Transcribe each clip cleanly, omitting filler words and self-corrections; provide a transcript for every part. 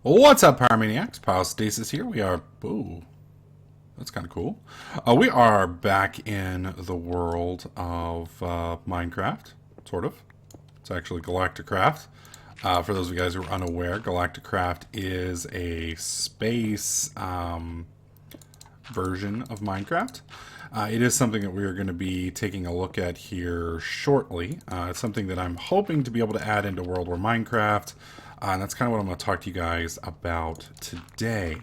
What's up, Pyromaniacs? Pyrostasis here. We are... Ooh, that's kind of cool. We are back in the world of Minecraft, sort of. It's actually Galacticraft. For those of you guys who are unaware, Galacticraft is a space version of Minecraft. It is something that we are going to be taking a look at here shortly. It's something that I'm hoping to be able to add into World War Minecraft. And that's kind of what I'm going to talk to you guys about today.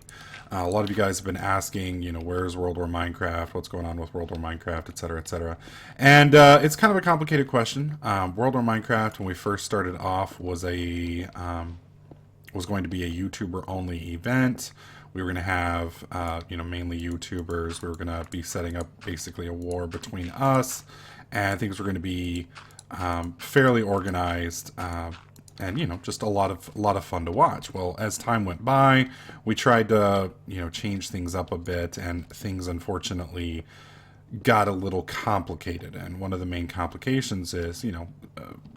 A lot of you guys have been asking, where's World War Minecraft? What's going on with World War Minecraft, etc., etc. And it's kind of a complicated question. World War Minecraft, when we first started off, was going to be a YouTuber-only event. We were going to have, mainly YouTubers. We were going to be setting up basically a war between us, and things were going to be fairly organized. And just a lot of fun to watch. Well, as time went by, we tried to change things up a bit, and things unfortunately got a little complicated. And one of the main complications is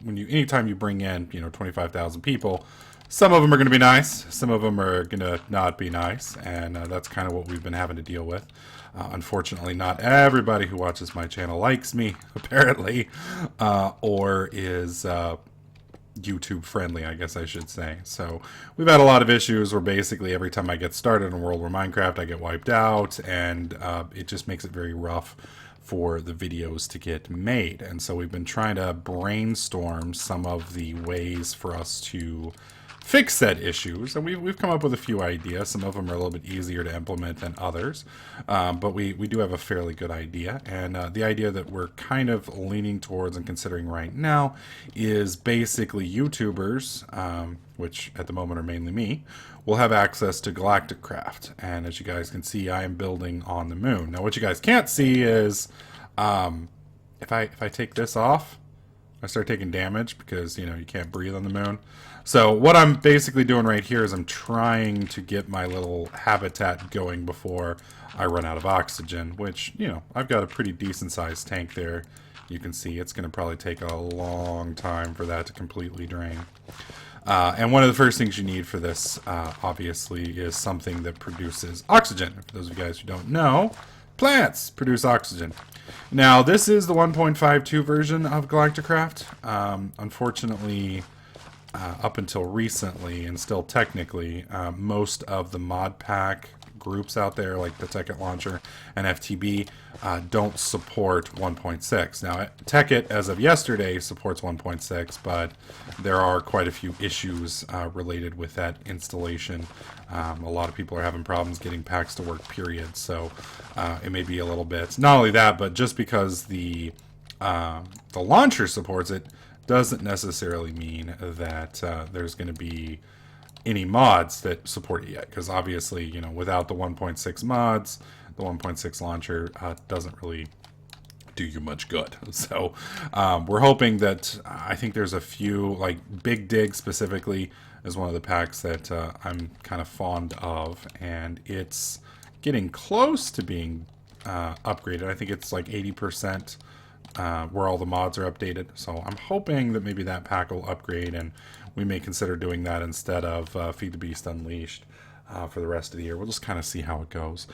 anytime you bring in 25,000 people, some of them are going to be nice, some of them are going to not be nice, and that's kind of what we've been having to deal with. Unfortunately, not everybody who watches my channel likes me, apparently, or is YouTube friendly, I guess I should say. So we've had a lot of issues where basically every time I get started in World War Minecraft, I get wiped out, and it just makes it very rough for the videos to get made. And so we've been trying to brainstorm some of the ways for us to fix said issues, and we've come up with a few ideas. Some of them are a little bit easier to implement than others, but we do have a fairly good idea. And the idea that we're kind of leaning towards and considering right now is basically YouTubers, which at the moment are mainly me, will have access to Galacticraft. And as you guys can see, I am building on the moon. Now what you guys can't see is if I take this off, I start taking damage because you can't breathe on the moon. So what I'm basically doing right here is I'm trying to get my little habitat going before I run out of oxygen, which I've got a pretty decent sized tank there. You can see it's going to probably take a long time for that to completely drain. And one of the first things you need for this, obviously, is something that produces oxygen. For those of you guys who don't know, plants produce oxygen. Now, this is the 1.52 version of Galacticraft. Unfortunately, up until recently, and still technically, most of the Modpack groups out there, like the Tekkit Launcher and FTB, don't support 1.6. Now, Tekkit, as of yesterday, supports 1.6, but there are quite a few issues related with that installation. A lot of people are having problems getting packs to work, period. So it may be a little bit. Not only that, but just because the launcher supports it doesn't necessarily mean that there's going to be any mods that support it yet, because obviously without the 1.6 mods, the 1.6 launcher doesn't really do you much good. So we're hoping that I think there's a few, like Big Dig specifically is one of the packs that I'm kind of fond of, and it's getting close to being upgraded. I think it's like 80% where all the mods are updated. So I'm hoping that maybe that pack will upgrade, and we may consider doing that instead of Feed the Beast Unleashed for the rest of the year. We'll just kind of see how it goes.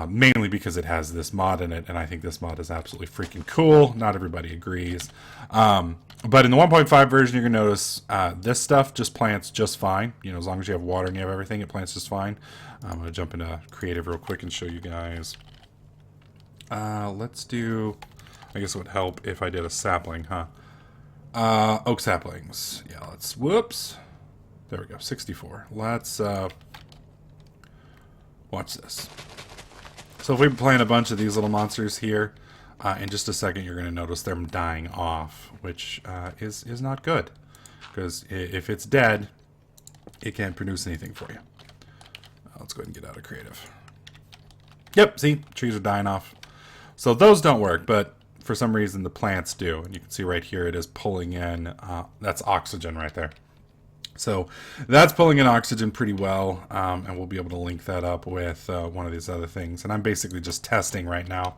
Mainly because it has this mod in it, and I think this mod is absolutely freaking cool. Not everybody agrees. But in the 1.5 version, you're going to notice this stuff just plants just fine. As long as you have water and you have everything, it plants just fine. I'm going to jump into creative real quick and show you guys. Let's do... I guess it would help if I did a sapling, huh? Oak saplings. Yeah, let's... Whoops. There we go, 64. Let's watch this. So if we plant a bunch of these little monsters here, in just a second you're going to notice them dying off, which is not good. Because if it's dead, it can't produce anything for you. Let's go ahead and get out of creative. Yep, see? Trees are dying off. So those don't work, but for some reason the plants do. And you can see right here it is pulling in, that's oxygen right there. So that's pulling in oxygen pretty well, and we'll be able to link that up with one of these other things. And I'm basically just testing right now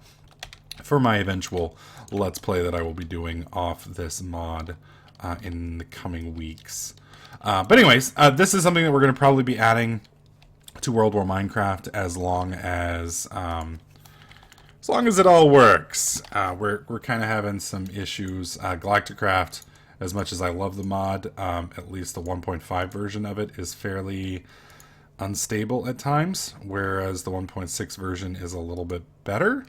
for my eventual Let's Play that I will be doing off this mod in the coming weeks. But anyways, this is something that we're going to probably be adding to World War Minecraft as long as it all works. We're kind of having some issues. Galacticraft, as much as I love the mod, at least the 1.5 version of it is fairly unstable at times, whereas the 1.6 version is a little bit better.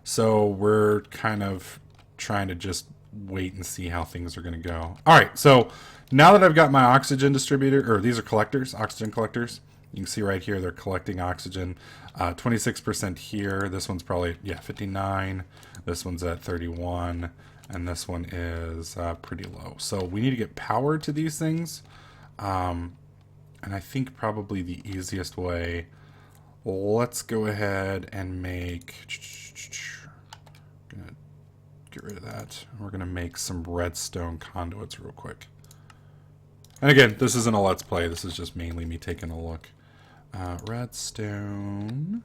So we're kind of trying to just wait and see how things are going to go. All right, so now that I've got my oxygen distributor, or these are collectors, oxygen collectors. You can see right here they're collecting oxygen. 26% here. This one's probably, yeah, 59. This one's at 31. And this one is pretty low. So we need to get power to these things. And I think probably the easiest way, let's go ahead and make, gonna get rid of that. We're gonna make some redstone conduits real quick. And again, this isn't a let's play, this is just mainly me taking a look. Redstone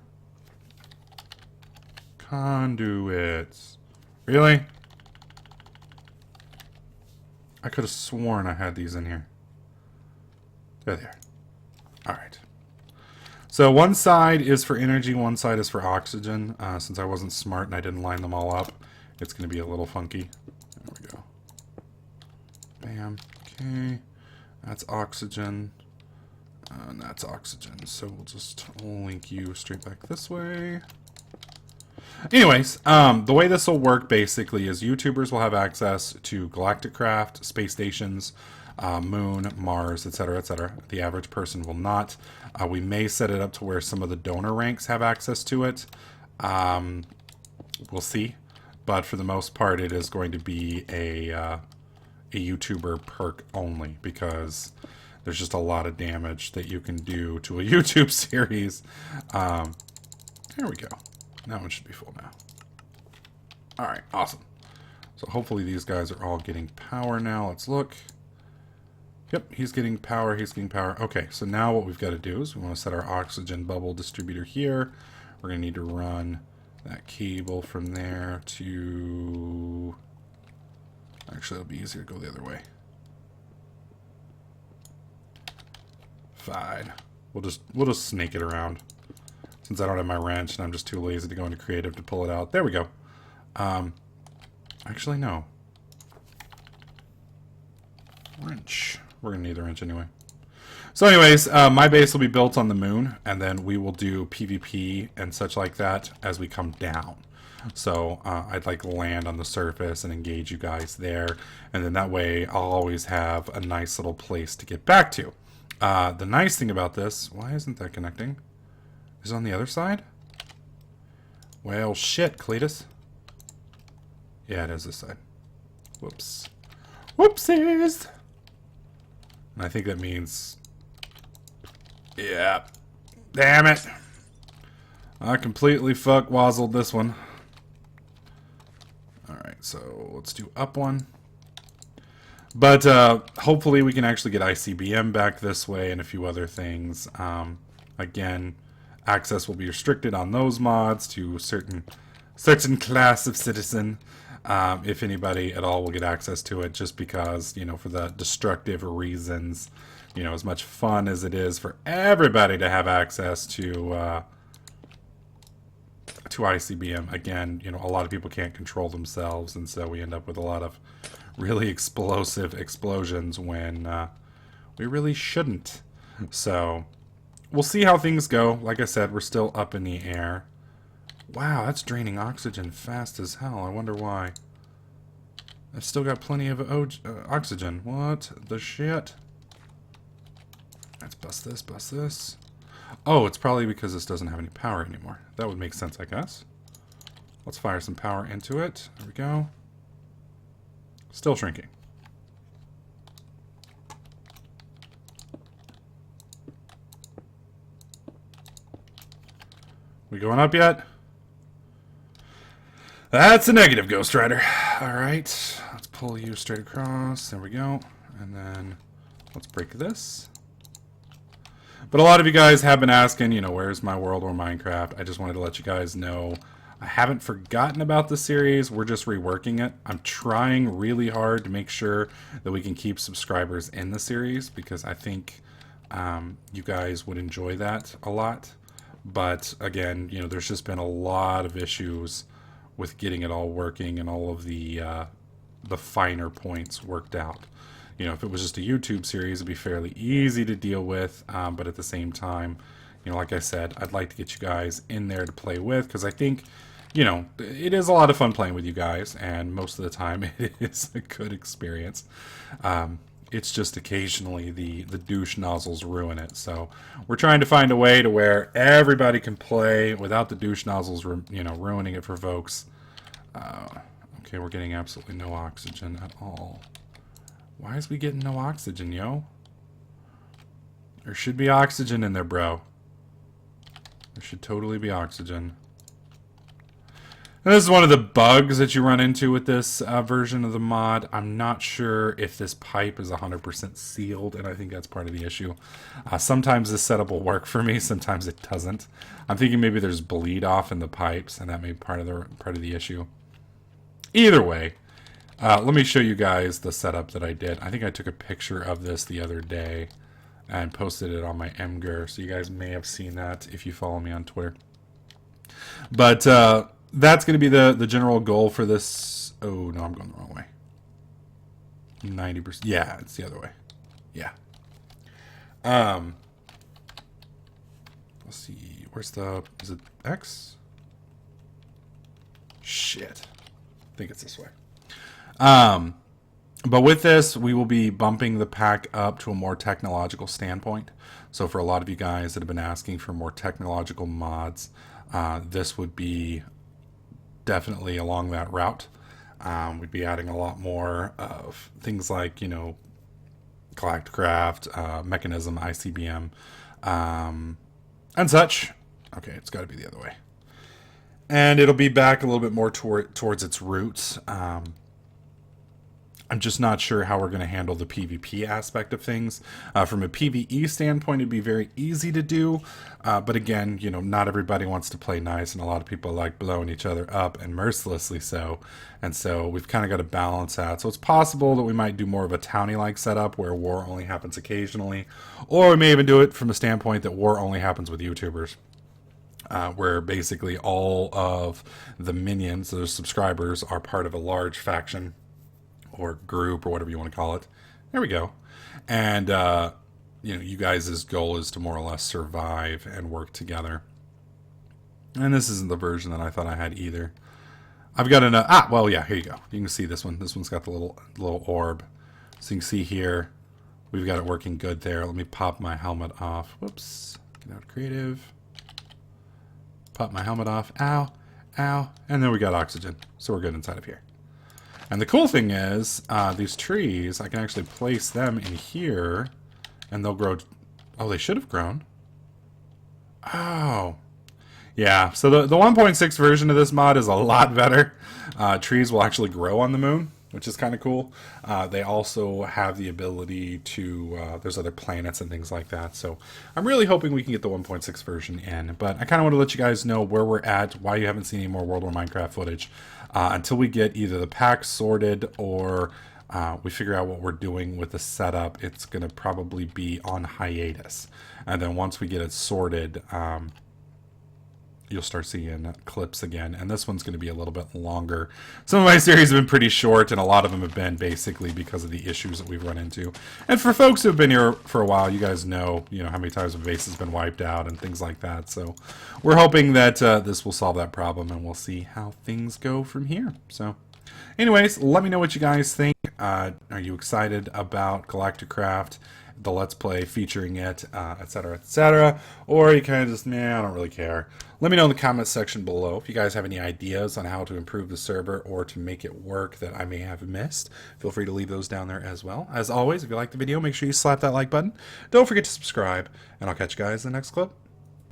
conduits. Really? I could have sworn I had these in here. There they are. Alright. So one side is for energy, one side is for oxygen. Since I wasn't smart and I didn't line them all up, it's going to be a little funky. There we go. Bam. Okay. That's oxygen. And that's oxygen. So we'll just link you straight back this way. Anyways, the way this will work basically is YouTubers will have access to Galacticraft, space stations, Moon, Mars, etc., etc. The average person will not. We may set it up to where some of the donor ranks have access to it. We'll see. But for the most part, it is going to be a YouTuber perk only, because there's just a lot of damage that you can do to a YouTube series. There we go. That one should be full now. Alright, awesome. So hopefully these guys are all getting power now. Let's look. Yep, he's getting power, he's getting power. Okay, so now what we've got to do is we want to set our oxygen bubble distributor here. We're going to need to run that cable from there to... Actually, it'll be easier to go the other way. Fine. We'll just snake it around. Since I don't have my wrench and I'm just too lazy to go into creative to pull it out. There we go. Actually, no. Wrench. We're going to need the wrench anyway. So anyways, my base will be built on the moon, and then we will do PvP and such like that as we come down. So I'd like land on the surface and engage you guys there, and then that way I'll always have a nice little place to get back to. The nice thing about this, why isn't that connecting? Is it on the other side? Well, shit, Cletus. Yeah, it is this side. Whoops. Whoopsies! And I think that means... Yeah. Damn it. I completely fuck-wazzled this one. Alright, so let's do up one. But hopefully we can actually get ICBM back this way and a few other things. Again, access will be restricted on those mods to certain class of citizen. If anybody at all will get access to it, just because, you know, for the destructive reasons, you know, as much fun as it is for everybody to have access to ICBM. Again, you know, a lot of people can't control themselves, and so we end up with a lot of really explosive explosions when we really shouldn't. So we'll see how things go. Like I said, we're still up in the air. Wow, that's draining oxygen fast as hell. I wonder why. I've still got plenty of oxygen. What the shit? Let's bust this, bust this. Oh, it's probably because this doesn't have any power anymore. That would make sense, I guess. Let's fire some power into it. There we go. Still shrinking. We going up yet? That's a negative, Ghost Rider. Alright, let's pull you straight across. There we go. And then let's break this. But a lot of you guys have been asking, you know, where's my World War Minecraft? I just wanted to let you guys know I haven't forgotten about the series. We're just reworking it. I'm trying really hard to make sure that we can keep subscribers in the series because I think you guys would enjoy that a lot. But again, there's just been a lot of issues with getting it all working and all of the finer points worked out. If it was just a YouTube series, it'd be fairly easy to deal with. But at the same time, like I said, I'd like to get you guys in there to play with because I think, it is a lot of fun playing with you guys, and most of the time it is a good experience. It's just occasionally the douche nozzles ruin it. So we're trying to find a way to where everybody can play without the douche nozzles, ruining it for folks. Okay, we're getting absolutely no oxygen at all. Why is we getting no oxygen, yo? There should be oxygen in there, bro. There should totally be oxygen. And this is one of the bugs that you run into with this version of the mod. I'm not sure if this pipe is 100% sealed, and I think that's part of the issue. Sometimes this setup will work for me, sometimes it doesn't. I'm thinking maybe there's bleed off in the pipes, and that may be part of the issue. Either way, let me show you guys the setup that I did. I think I took a picture of this the other day and posted it on my Mgur, so you guys may have seen that if you follow me on Twitter. But that's going to be the general goal for this. Oh, no, I'm going the wrong way. 90%. Yeah, it's the other way. Yeah. Let's see. Where's is it X? Shit. I think it's this way. But with this, we will be bumping the pack up to a more technological standpoint. So for a lot of you guys that have been asking for more technological mods, this would be definitely along that route. We'd be adding a lot more of things like, Galacticraft, Mechanism, ICBM, and such. Okay, it's got to be the other way. And it'll be back a little bit more towards its roots. I'm just not sure how we're going to handle the PvP aspect of things. From a PvE standpoint, it'd be very easy to do. But again, not everybody wants to play nice, and a lot of people like blowing each other up, and mercilessly so. And so we've kind of got to balance that. So it's possible that we might do more of a townie-like setup where war only happens occasionally. Or we may even do it from a standpoint that war only happens with YouTubers. Where basically all of the minions, those subscribers, are part of a large faction or group or whatever you want to call it. There we go. And, you guys' goal is to more or less survive and work together. And this isn't the version that I thought I had either. I've got well, yeah, here you go. You can see this one. This one's got the little orb. So you can see here, we've got it working good there. Let me pop my helmet off. Whoops. Get out of creative. Pop my helmet off. Ow. Ow. And then we got oxygen. So we're good inside of here. And the cool thing is, these trees, I can actually place them in here, and they'll grow. Oh, they should have grown. Oh. Yeah, so the 1.6 version of this mod is a lot better. Trees will actually grow on the moon, which is kind of cool. They also have the ability to, there's other planets and things like that. So I'm really hoping we can get the 1.6 version in. But I kind of want to let you guys know where we're at, why you haven't seen any more World War Minecraft footage. Until we get either the pack sorted or we figure out what we're doing with the setup, it's going to probably be on hiatus. And then once we get it sorted, you'll start seeing clips again. And this one's going to be a little bit longer. Some of my series have been pretty short, and a lot of them have been basically because of the issues that we've run into. And for folks who have been here for a while, you guys know, how many times a base has been wiped out and things like that. So we're hoping that this will solve that problem, and we'll see how things go from here. So anyways, let me know what you guys think. Are you excited about Galacticraft, the Let's Play featuring it, etc., etc.? Or are you kind of just, I don't really care. Let me know in the comments section below if you guys have any ideas on how to improve the server or to make it work that I may have missed. Feel free to leave those down there as well. As always, if you like the video, make sure you slap that like button. Don't forget to subscribe, and I'll catch you guys in the next clip.